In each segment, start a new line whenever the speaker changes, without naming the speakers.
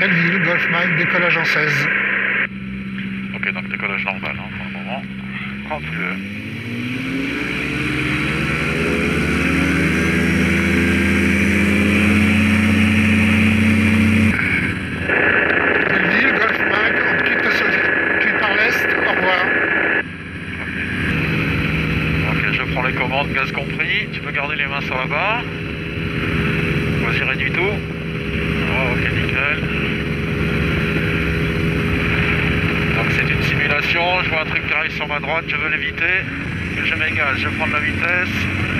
Belleville, Golf Mike, décollage en 16.
Ok, donc décollage normal hein, pour le moment. Quand tu veux.
Belleville, Golf Mike, on quitte le circuit par l'est, au revoir.
Ok, je prends les commandes, gaz compris. Tu peux garder les mains sur la barre. Vas-y, réduis tout. Oh, ok, nickel. Donc c'est une simulation, je vois un truc qui arrive sur ma droite, je veux l'éviter. Je m'égage, je prends de la vitesse,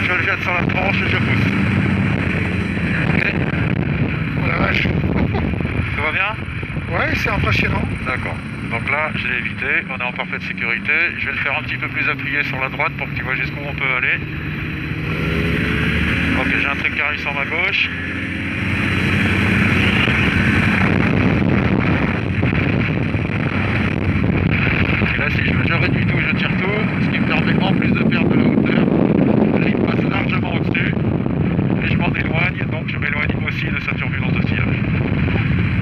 je le jette sur la tranche et je pousse. Ok.
Oh la vache.
Tout va bien?
Ouais, c'est impressionnant.
D'accord. Donc là, je l'ai évité, on est en parfaite sécurité. Je vais le faire un petit peu plus appuyé sur la droite pour que tu vois jusqu'où on peut aller. Ok, j'ai un truc qui arrive sur ma gauche. Et là, si je réduis tout, je tire tout, ce qui me permet en plus de perdre de la hauteur. Là, il passe largement au-dessus. Et je m'en éloigne, donc je m'éloigne aussi de sa turbulence de sillage.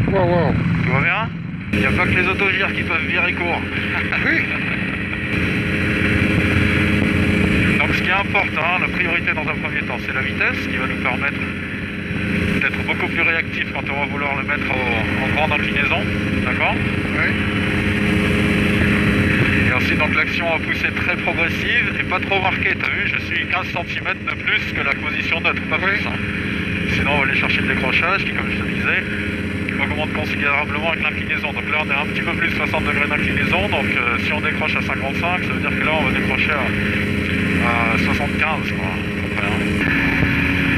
Wow, wow.
Tout va bien? Il n'y a pas que les autogires qui peuvent virer court.
Oui.
Donc ce qui est important, la priorité dans un premier temps, c'est la vitesse qui va nous permettre d'être beaucoup plus réactif quand on va vouloir le mettre en grande inclinaison. D'accord?
Oui.
Et ensuite, donc l'action à pousser très progressive et pas trop marquée. Tu as vu, je suis 15 cm de plus que la position neutre, pas plus. Hein. Sinon, on va aller chercher le décrochage qui, comme je te disais, augmente considérablement avec l'inclinaison. Donc là, on est un petit peu plus de 60 degrés d'inclinaison. Donc si on décroche à 55, ça veut dire que là, on va décrocher à 75. Quoi, à peu près, hein.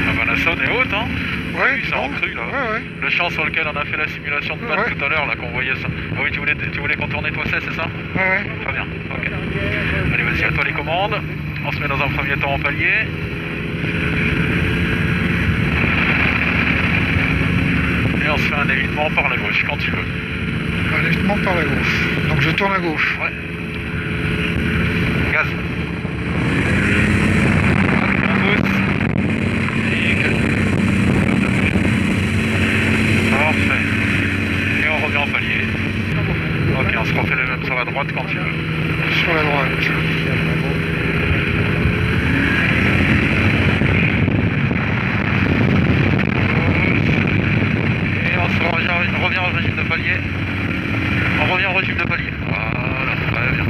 Ah ben, la sonde est haute, hein?
Ouais,
c'est en cru, là.
Ouais, ouais.
Le champ sur lequel on a fait la simulation de panne tout à l'heure, là, qu'on voyait ça. Ah oui, tu voulais contourner toi, c'est ça?
Ouais, ouais.
Très bien, ok. Allez, vas-y, à toi les commandes. On se met dans un premier temps en palier. Et on se fait un évitement par la gauche, quand tu veux.
Un évitement par la gauche. Donc je tourne à gauche.
Ouais. Gaz. On pousse. Nickel. Parfait. Et on revient en palier. Ok, on se refait le même sur la droite quand tu veux.
Sur la droite.
Et on revient au régime de palier. On revient au régime de palier. Voilà, très bien.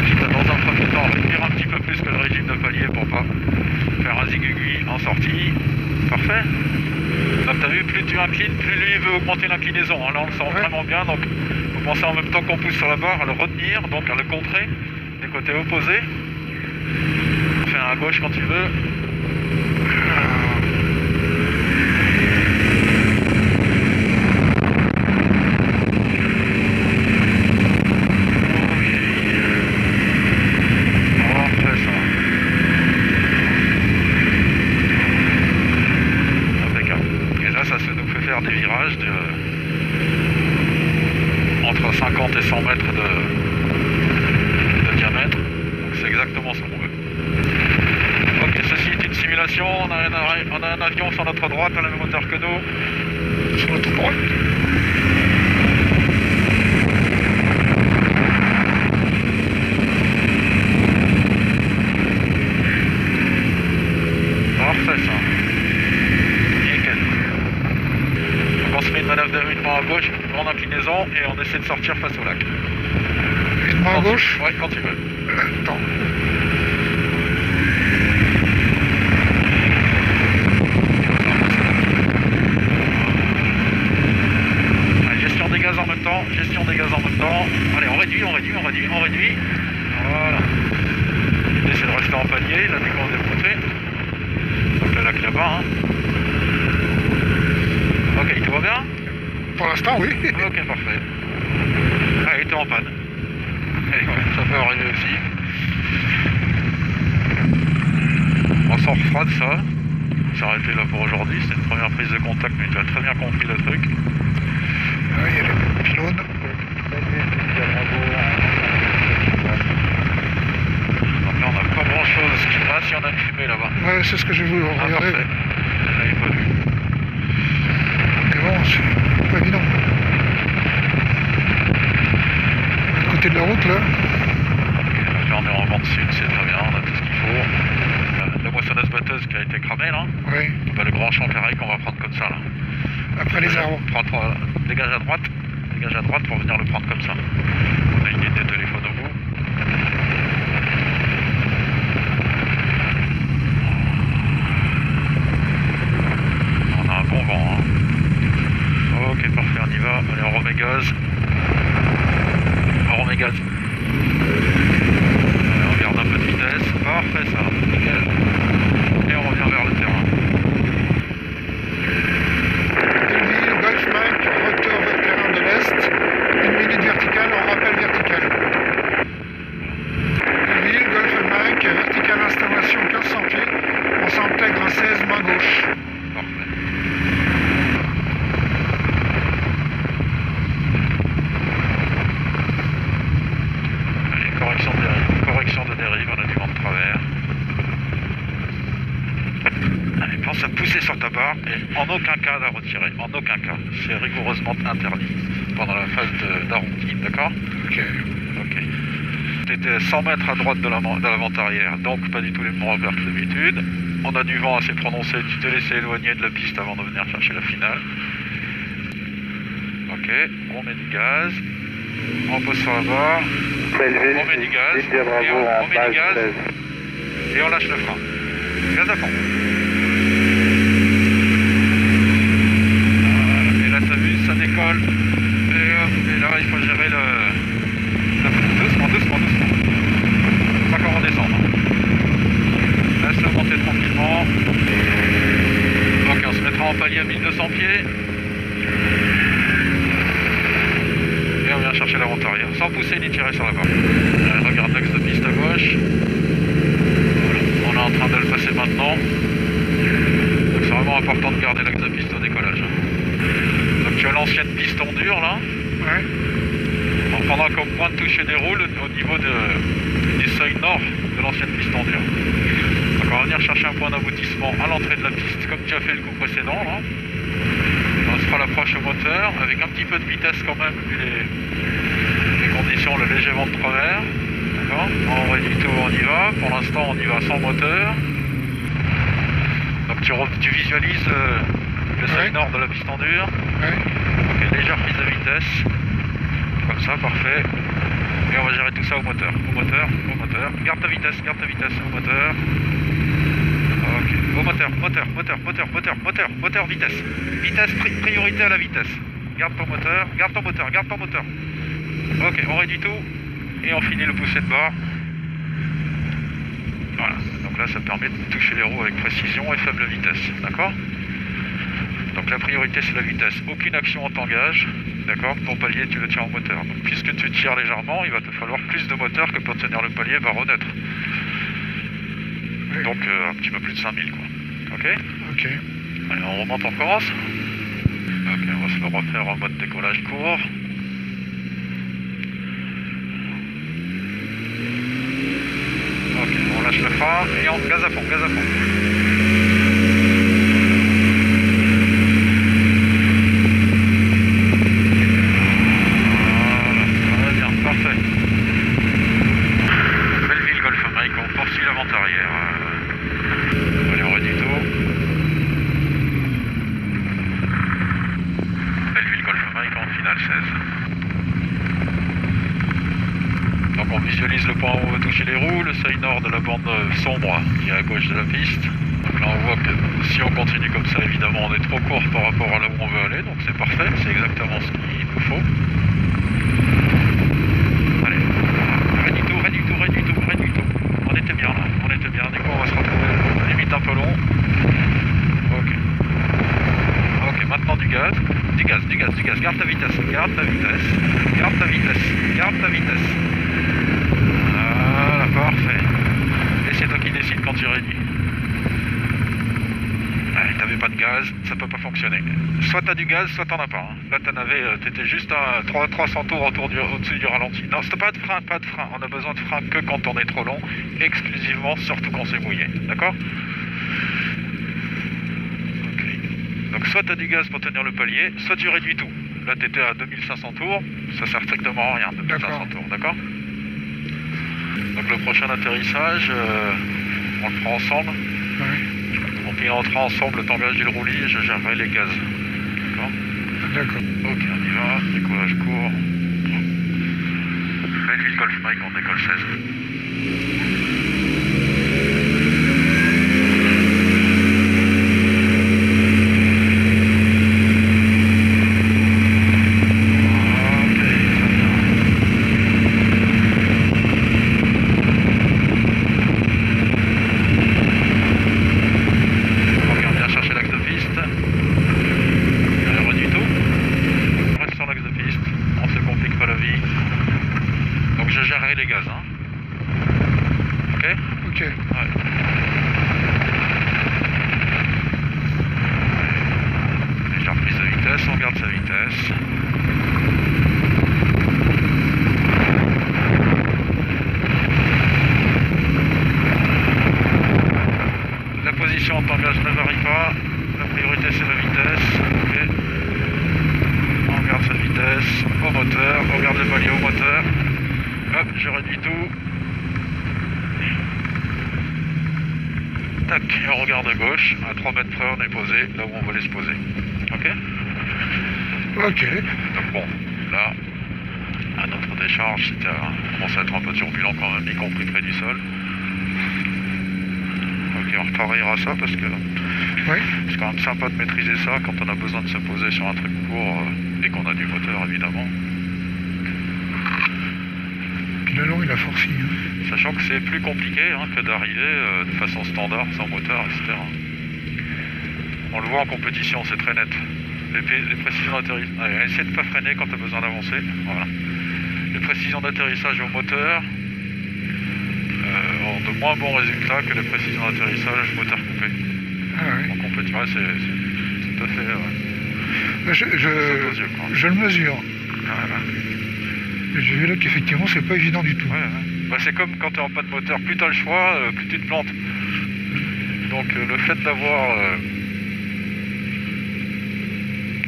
Je vais dans un premier temps réduire un petit peu plus que le régime de palier pour pas faire un zigugui en sortie. Parfait. Donc t'as vu, plus tu inclines, plus lui veut augmenter l'inclinaison. Là on le sent vraiment bien, donc vous pensez en même temps qu'on pousse sur la barre à le retenir, donc à le contrer du côté opposé. Fais un à gauche quand tu veux. Des virages entre 50 et 100 mètres de diamètre, donc c'est exactement ce qu'on veut. Ok, ceci est une simulation, on a un avion sur notre droite à la même hauteur que nous.
Sur notre droite.
Parfait ça. On se fait une manœuvre d'évitement à gauche, une grande inclinaison, et on essaie de sortir face au lac.
Évitement à gauche?
Ouais, quand tu veux.
Attends.
Allez, gestion des gaz en même temps, gestion des gaz en même temps. Allez, on réduit. Voilà. L'idée c'est de rester en palier, la décommande est montée. Donc le lac là-bas, hein. Ok, tout va bien?
Pour l'instant, oui.
Ok, parfait. Ah, il était en panne. Et ouais, ça peut arriver aussi. On s'en refera de ça. On s'est arrêté là pour aujourd'hui. C'est une première prise de contact, mais tu as très bien compris le truc.
Oui, il y a les pylônes.
Donc là, on n'a pas grand chose. Je sais pas si on a une fumée là-bas.
Ouais, c'est ce que j'ai voulu regarder.
Parfait. Je l'avais pas vu.
Mais bon, c'est pas évident. côté de la route là.
Ok, là on est en vente sud, c'est très bien, on a tout ce qu'il faut. La moissonneuse batteuse qui a été cramée là.
Oui.
Bah, le grand champ pareil qu'on va prendre comme ça là.
Après les arbres.
Dégage à droite pour venir le prendre comme ça. On a une ligne de téléphone au bout. On a un bon vent hein. Ok parfait on y va, allez on remet gaz. On remet gaz. Allez, on garde un peu de vitesse, parfait ça, nickel. Et on revient vers le terrain.
Belleville, Golf Mike, retour vers le terrain de l'Est. 1 minute verticale, on rappelle vertical. Belleville, Golf Mike, verticale installation 1500 pieds. On s'intègre en 16, main gauche.
Parfait. Allez, correction de dérive, on a du vent de travers. Allez, pense à pousser sur ta barre et en aucun cas la retirer, en aucun cas. C'est rigoureusement interdit pendant la phase d'arrondi, d'accord?
Ok.
Ok. Tu étais 100 mètres à droite de la vente arrière, donc pas du tout les mêmes repères que d'habitude. On a du vent assez prononcé, tu t'es laissé éloigner de la piste avant de venir chercher la finale. Ok, on met du gaz, on pose sur la barre, on met du gaz, et on met du gaz, et on lâche le frein. Gaz à fond. Voilà, et là t'as vu, ça décolle, et là il faut gérer doucement. Pas qu'on redescende. Laisse-le monter tranquillement. Ok, on se mettra en palier à 1200 pieds. Et on vient chercher la vente arrière, sans pousser ni tirer sur la barre. Regarde l'axe de piste à gauche. Voilà. On est en train de le passer maintenant. Donc c'est vraiment important de garder l'axe de piste au décollage. Donc tu as l'ancienne piston dure là.
Ouais.
On prendra comme point de toucher des roues au niveau du seuil nord de l'ancienne piston dure. Donc on va venir chercher un point d'aboutissement à l'entrée de la piste, comme tu as fait le coup précédent là. On se fera l'approche au moteur, avec un petit peu de vitesse quand même, vu les conditions, le léger vent de travers. D'accord? On réduit tout, on y va. Pour l'instant, on y va sans moteur. Donc tu visualises le seuil nord de la piston dure.
Ouais.
Ok, légère prise de vitesse. Comme ça, parfait. Et on va gérer tout ça au moteur. Garde ta vitesse au moteur. Ok, au moteur, vitesse. Vitesse, priorité à la vitesse. Garde ton moteur. Ok, on réduit tout. Et on finit le pousser de barre. Voilà, donc là ça permet de toucher les roues avec précision et faible vitesse. D'accord? Donc la priorité c'est la vitesse. Aucune action on t'engage. D'accord? Ton palier tu le tiens au moteur. Donc puisque tu tires légèrement, il va te falloir plus de moteur que pour tenir le palier barre au neutre.
Oui.
Donc un petit peu plus de 5000 quoi. Ok?
Ok.
Allez, on remonte, on recommence. Ok, on va se le refaire en mode décollage court. Ok, on lâche le frein et on gaz à fond. Voilà, ça va bien, parfait. Belleville Golf Mike, on poursuit la vente arrière. Allez, on réduit tout. Belleville Golf Mike en finale 16. Donc on visualise le point où on veut toucher les roues, le seuil nord de la bande sombre qui est à gauche de la piste. Donc là on voit que si on continue comme ça, évidemment on est trop court par rapport à là où on veut aller, donc c'est parfait, c'est exactement ce qu'il nous faut. Allez, réduis tout. On était bien là, du coup on va se retrouver limite un peu long. Ok, maintenant du gaz, garde ta vitesse. Voilà, parfait. Et c'est toi qui décides quand tu réduis. Allez, t'avais pas de gaz, ça peut pas fonctionner. Soit t'as du gaz, soit t'en as pas. Hein. Là t'étais juste à 300 tours au-dessus du ralenti. Non, c'est pas de frein. On a besoin de frein que quand on est trop long, exclusivement, surtout quand c'est mouillé. D'accord? Ok. Donc soit tu as du gaz pour tenir le palier, soit tu réduis tout. Là tu étais à 2500 tours, ça sert strictement à rien, 2500 tours, d'accord? Donc le prochain atterrissage, on le prend ensemble.
Ouais.
On pilotera ensemble le temps du roulis et je gérerai les gaz. D'accord?
D'accord.
Ok, on y va, décollage court. Belleville Golf Mike, on décolle 16. Je gérerai les gaz, hein. Ok?
Ok.
Ouais. J'ai repris sa vitesse, on garde sa vitesse. La position en tangage ne varie pas. La priorité c'est la vitesse. Ok. On garde sa vitesse au moteur, on garde le palier au moteur. Hop, je réduis tout. Tac, et on regarde à gauche. À 3 mètres près, on est posé là où on voulait se poser. Ok?
Ok.
Donc bon, là, à notre décharge, c'était commençait à être un peu turbulent quand même, y compris près du sol. Ok, on repareillera ça parce que
Oui.
c'est quand même sympa de maîtriser ça quand on a besoin de se poser sur un truc court et qu'on a du moteur évidemment.
Finalement, il a forci. Hein.
Sachant que c'est plus compliqué que d'arriver de façon standard, sans moteur, etc. On le voit en compétition, c'est très net. Les précisions d'atterrissage, essaie de ne pas freiner quand tu as besoin d'avancer. Voilà. Les précisions d'atterrissage au moteur ont de moins bons résultats que les précisions d'atterrissage moteur coupé.
Ah ouais.
En compétition, ouais, c'est tout à fait...
Je le mesure.
Voilà.
J'ai vu là qu'effectivement, c'est pas évident du tout.
Ouais, ouais. Bah, c'est comme quand tu es en panne de moteur, plus tu as le choix, plus tu te plantes. Donc le fait d'avoir...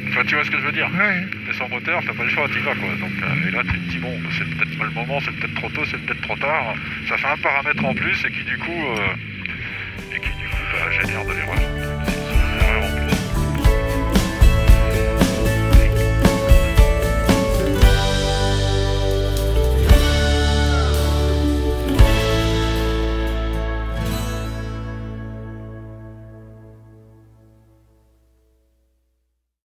Enfin, tu vois ce que je veux dire?
Ouais.
T'es sans moteur, t'as pas le choix, t'y vas quoi. Donc, et là tu te dis bon, c'est peut-être pas le moment, c'est peut-être trop tôt, c'est peut-être trop tard. Ça fait un paramètre en plus et qui du coup, bah, génère de l'erreur.